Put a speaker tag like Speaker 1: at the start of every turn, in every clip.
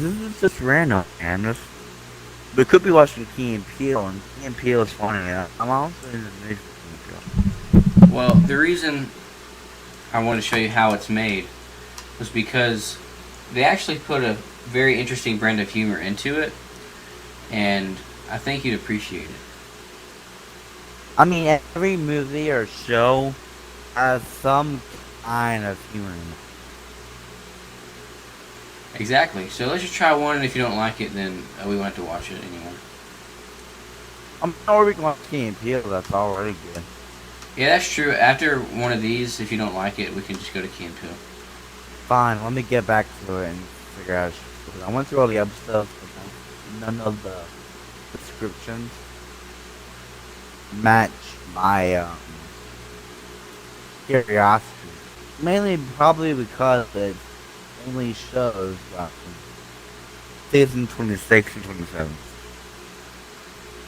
Speaker 1: This is just random, man. We could be watching Key and Peele, and Key and Peele is funny. I'm also in the mood for Key and
Speaker 2: Well, the reason I want to show you how it's made was because they actually put a very interesting brand of humor into it, and I think you'd appreciate it.
Speaker 1: I mean, every movie or show has some kind of humor in it.
Speaker 2: Exactly. So let's just try one, and if you don't like it, then we won't have to watch it anymore.
Speaker 1: I'm already going to Key and Peele. That's already good.
Speaker 2: Yeah, that's true. After one of these, if you don't like it, we can just go to Key and Peele.
Speaker 1: Fine, let me get back to it and figure out. I went through all the episodes, but none of the descriptions match my curiosity. Mainly, probably because it only shows season 26 and 27.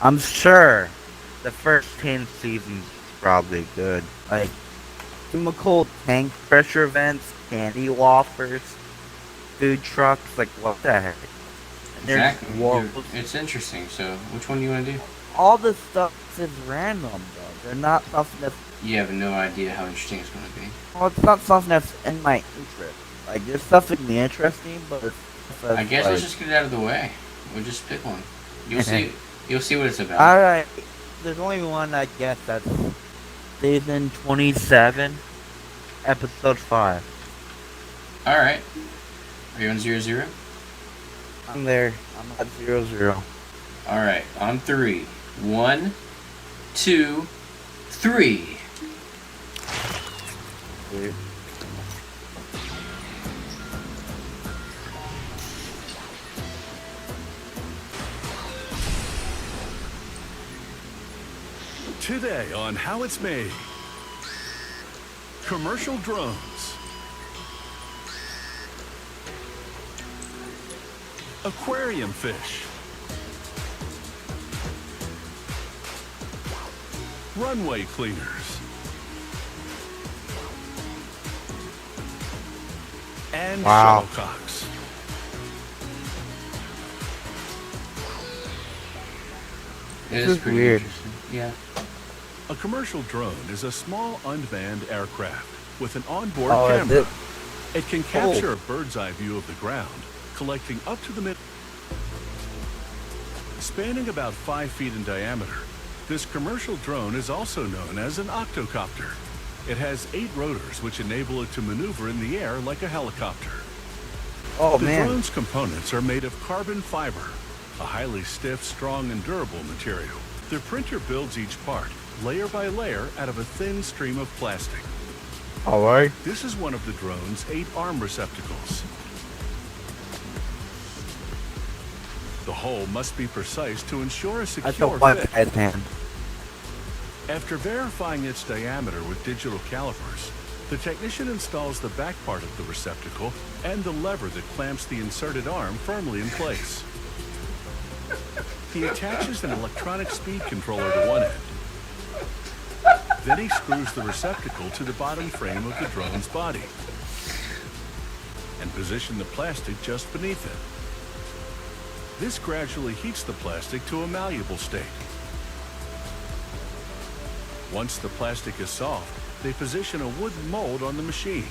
Speaker 1: I'm sure the first 10 seasons is probably good. Like, chemical tank pressure vents, candy wafers, food trucks, like what the heck? And there's
Speaker 2: Exactly.
Speaker 1: wolves.
Speaker 2: It's interesting. So which one do you want to do?
Speaker 1: All this stuff is random though. They're not something that's
Speaker 2: You have no idea how interesting it's going to be.
Speaker 1: well, it's not something that's in my interest. Like there's stuff that can be interesting, but it's
Speaker 2: I guess
Speaker 1: like,
Speaker 2: let's just get it out of the way. We'll just pick one. You'll see. You'll see what it's about.
Speaker 1: alright. There's only one I guess that's season 27, episode 5.
Speaker 2: All right. Are you on 0-0?
Speaker 1: I'm there. I'm at 0-0.
Speaker 2: All right. On 3. 1, 2, 3.
Speaker 1: Dude.
Speaker 3: Today on How It's Made. Commercial drones. Aquarium fish. Runway cleaners. And
Speaker 1: Wow.
Speaker 3: shuttlecocks.
Speaker 2: It
Speaker 1: This
Speaker 2: is
Speaker 1: is
Speaker 2: pretty
Speaker 1: weird.
Speaker 2: interesting. Yeah.
Speaker 3: A commercial drone is a small unmanned aircraft with an onboard
Speaker 1: Oh,
Speaker 3: camera.
Speaker 1: it-
Speaker 3: It can capture a bird's eye view of the ground, collecting up to the mid. Spanning about 5 feet in diameter, this commercial drone is also known as an octocopter. It has 8 rotors which enable it to maneuver in the air like a helicopter.
Speaker 1: Oh
Speaker 3: The
Speaker 1: man.
Speaker 3: drone's components are made of carbon fiber, a highly stiff, strong, and durable material. The printer builds each part, layer by layer, out of a thin stream of plastic.
Speaker 1: Alright.
Speaker 3: This is one of the drone's 8 arm receptacles. The hole must be precise to ensure a
Speaker 1: That's a
Speaker 3: secure
Speaker 1: white
Speaker 3: fit.
Speaker 1: headband.
Speaker 3: After verifying its diameter with digital calipers, the technician installs the back part of the receptacle and the lever that clamps the inserted arm firmly in place. He attaches an electronic speed controller to one end. Then he screws the receptacle to the bottom frame of the drone's body and positions the plastic just beneath it. This gradually heats the plastic to a malleable state. Once the plastic is soft, they position a wooden mold on the machine.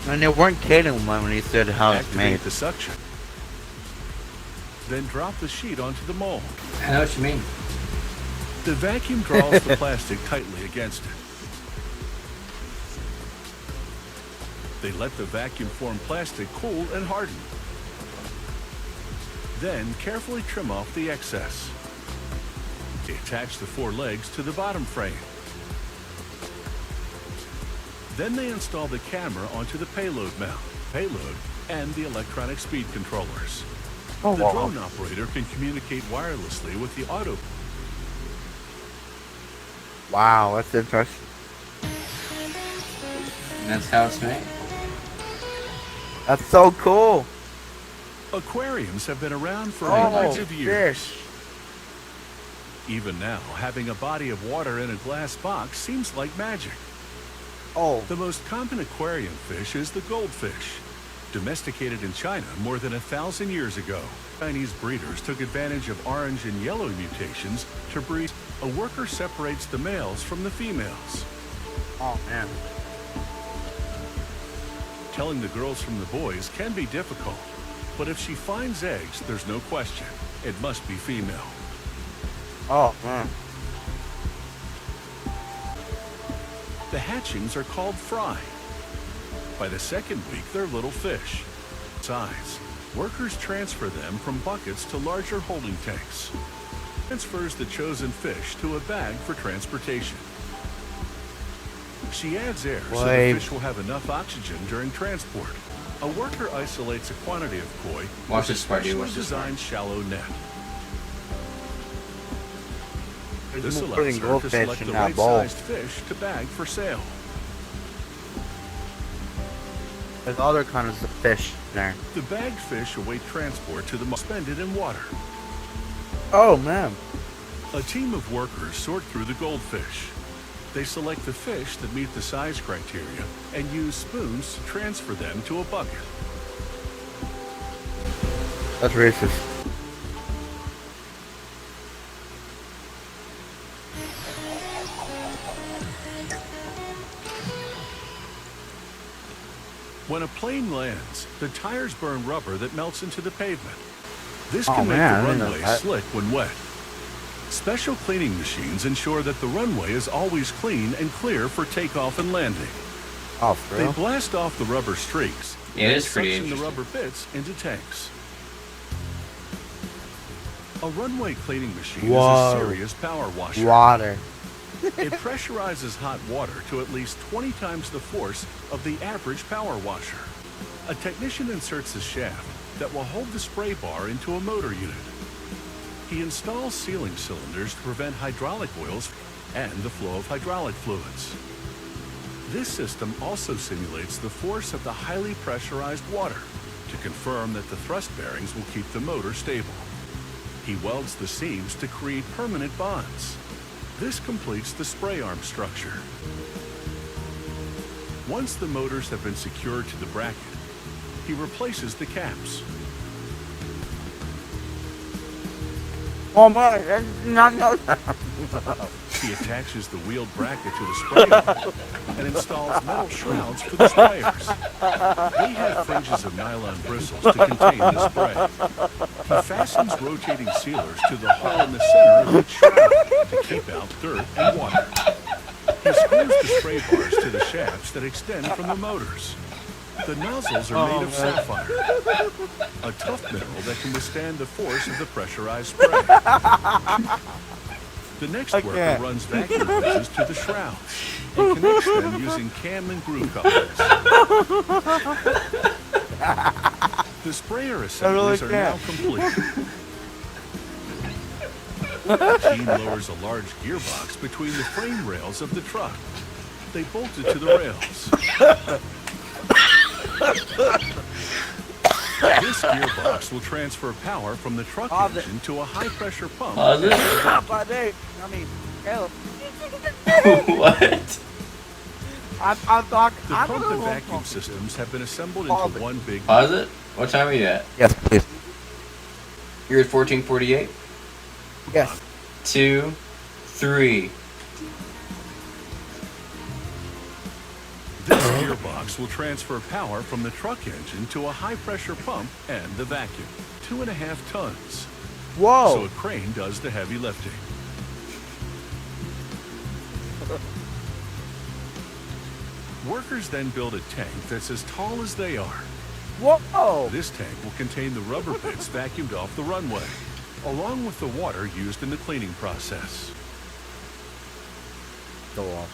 Speaker 1: And they weren't kidding when he said how it's made.
Speaker 3: Activate the suction. Then drop the sheet onto the mold.
Speaker 2: I know what you mean.
Speaker 3: The vacuum draws the plastic tightly against it. They let the vacuum-formed plastic cool and harden. Then carefully trim off the excess. They attach the 4 legs to the bottom frame. Then they install the camera onto the payload mount, and the electronic speed controllers.
Speaker 1: Oh,
Speaker 3: The
Speaker 1: wow.
Speaker 3: drone operator can communicate wirelessly with the auto.
Speaker 1: Wow, that's interesting.
Speaker 2: And that's how it's made.
Speaker 1: That's so cool.
Speaker 3: Aquariums have been around for
Speaker 1: Oh,
Speaker 3: hundreds of years.
Speaker 1: fish.
Speaker 3: Even now, having a body of water in a glass box seems like magic.
Speaker 1: Oh,
Speaker 3: The most common aquarium fish is the goldfish. Domesticated in China more than 1,000 years ago, Chinese breeders took advantage of orange and yellow mutations to breed. A worker separates the males from the females.
Speaker 1: Oh man.
Speaker 3: Telling the girls from the boys can be difficult, but if she finds eggs, there's no question. It must be female.
Speaker 1: Oh man.
Speaker 3: The hatchings are called fry. By the second week, they're little fish. Size. Workers transfer them from buckets to larger holding tanks. Transfers the chosen fish to a bag for transportation. She adds air so the fish will have enough oxygen during transport. A worker isolates a quantity of koi with a specially designed shallow net. This allows her to select the right-sized fish to bag for sale.
Speaker 1: There's other kinds of fish there.
Speaker 3: The bagged fish await transport to the suspended in water.
Speaker 1: Oh man.
Speaker 3: A team of workers sort through the goldfish. They select the fish that meet the size criteria and use spoons to transfer them to a bucket.
Speaker 1: That's racist.
Speaker 3: When a plane lands, the tires burn rubber that melts into the pavement. This can make the runway slick when wet. Special cleaning machines ensure that the runway is always clean and clear for takeoff and landing.
Speaker 1: Oh, for real?
Speaker 3: They blast off the rubber streaks
Speaker 2: and
Speaker 3: suction the rubber bits into tanks. A runway cleaning machine is a serious power washer.
Speaker 1: Water.
Speaker 3: It pressurizes hot water to at least 20 times the force of the average power washer. A technician inserts a shaft that will hold the spray bar into a motor unit. He installs sealing cylinders to prevent hydraulic oils and the flow of hydraulic fluids. This system also simulates the force of the highly pressurized water to confirm that the thrust bearings will keep the motor stable. He welds the seams to create permanent bonds. This completes the spray arm structure. Once the motors have been secured to the bracket, he replaces the caps.
Speaker 1: Oh my, I did not know that.
Speaker 3: He attaches the wheeled bracket to the spray arm and installs metal shrouds for the sprayers. They have fringes of nylon bristles to contain the spray. He fastens rotating sealers to the hole in the center of each shroud to keep out dirt and water. He screws the spray bars to the shafts that extend from the motors. The nozzles are made of sapphire, a tough mineral that can withstand the force of the pressurized spray. The next worker runs vacuum hoses to the shrouds and connects them using cam and groove couplers. The sprayer assemblies are now complete. The team lowers a large gearbox between the frame rails of the truck. They bolt it to the rails. This gearbox will transfer power from the truck engine to a high-pressure pump.
Speaker 2: What?
Speaker 1: I'm talking.
Speaker 3: The pump and vacuum systems have been assembled into one big...
Speaker 2: Pause it? What time are you at?
Speaker 1: Yes, please.
Speaker 2: You're at 1448?
Speaker 1: Yes.
Speaker 2: 2, 3.
Speaker 3: This gearbox will transfer power from the truck engine to a high-pressure pump and the vacuum. 2.5 tons.
Speaker 1: Whoa.
Speaker 3: So a crane does the heavy lifting. Workers then build a tank that's as tall as they are.
Speaker 1: Whoa.
Speaker 3: This tank will contain the rubber bits vacuumed off the runway, along with the water used in the cleaning process.
Speaker 1: Go on.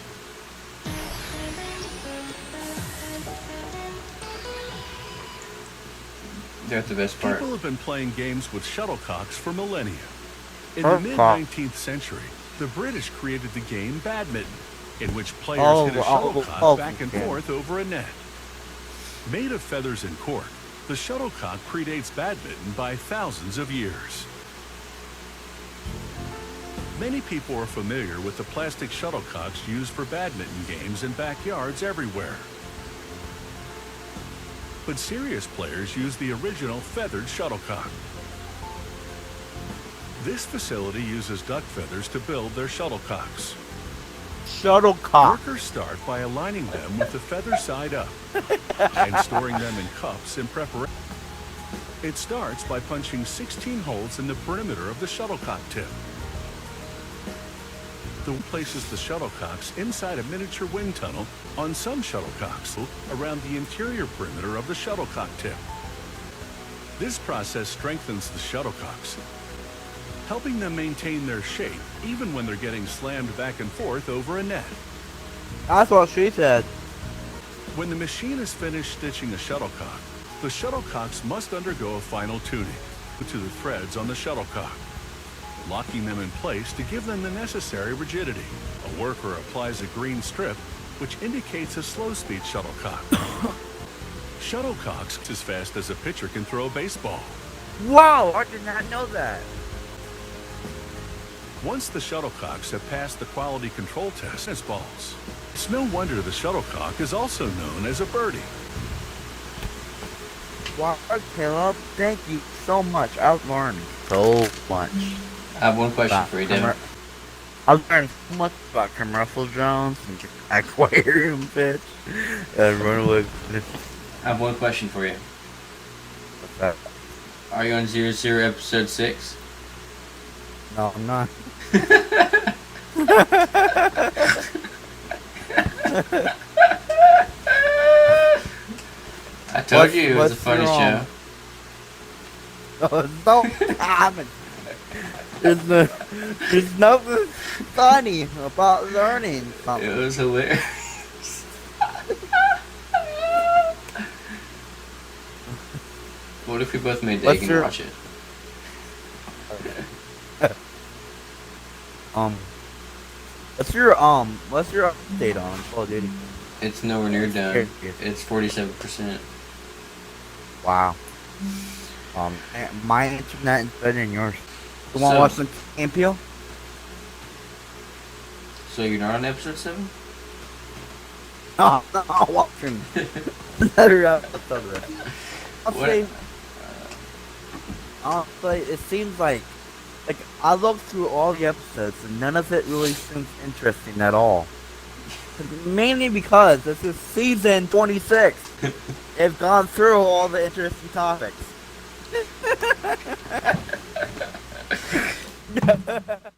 Speaker 2: That's the best part.
Speaker 3: People have been playing games with shuttlecocks for millennia. In the mid-19th century, the British created the game badminton, in which players hit a shuttlecock back and forth over a net. Made of feathers and cork, the shuttlecock predates badminton by thousands of years. Many people are familiar with the plastic shuttlecocks used for badminton games in backyards everywhere. but serious players use the original feathered shuttlecock. This facility uses duck feathers to build their shuttlecocks.
Speaker 1: Shuttlecock.
Speaker 3: Workers start by aligning them with the feather side up and storing them in cups in preparation. It starts by punching 16 holes in the perimeter of the shuttlecock tip. The places the shuttlecocks inside a miniature wind tunnel on some shuttlecocks around the interior perimeter of the shuttlecock tip. This process strengthens the shuttlecocks, helping them maintain their shape even when they're getting slammed back and forth over a net.
Speaker 1: That's what she said.
Speaker 3: When the machine is finished stitching a shuttlecock, the shuttlecocks must undergo a final tuning to the threads on the shuttlecock, locking them in place to give them the necessary rigidity. A worker applies a green strip, which indicates a slow-speed shuttlecock. Shuttlecocks as fast as a pitcher can throw a baseball.
Speaker 1: Wow, I did not know that.
Speaker 3: Once the shuttlecocks have passed the quality control test as balls, it's no wonder the shuttlecock is also known as a birdie.
Speaker 1: Wow, Caleb, thank you so much. I've learned so much.
Speaker 2: I have one question for you, Devon.
Speaker 1: I've learned so much about commercial drones and aquarium fish and runaway fish.
Speaker 2: I have one question for you.
Speaker 1: What's that?
Speaker 2: Are you on 00 episode 6?
Speaker 1: No, I'm not.
Speaker 2: I told you it was a funny show.
Speaker 1: Oh, it's so common. There's nothing funny about learning something.
Speaker 2: It was hilarious. What if we both made Dagan watch it?
Speaker 1: What's your update on Call of Duty?
Speaker 2: It's nowhere near done. It's 47%.
Speaker 1: Wow. My internet is better than yours. You want to watch some Camp Peel?
Speaker 2: So you're not on episode 7?
Speaker 1: No, I'm watching another episode of it. I'll say, it seems like I looked through all the episodes and none of it really seems interesting at all. Mainly because this is season 26. They've gone through all the interesting topics.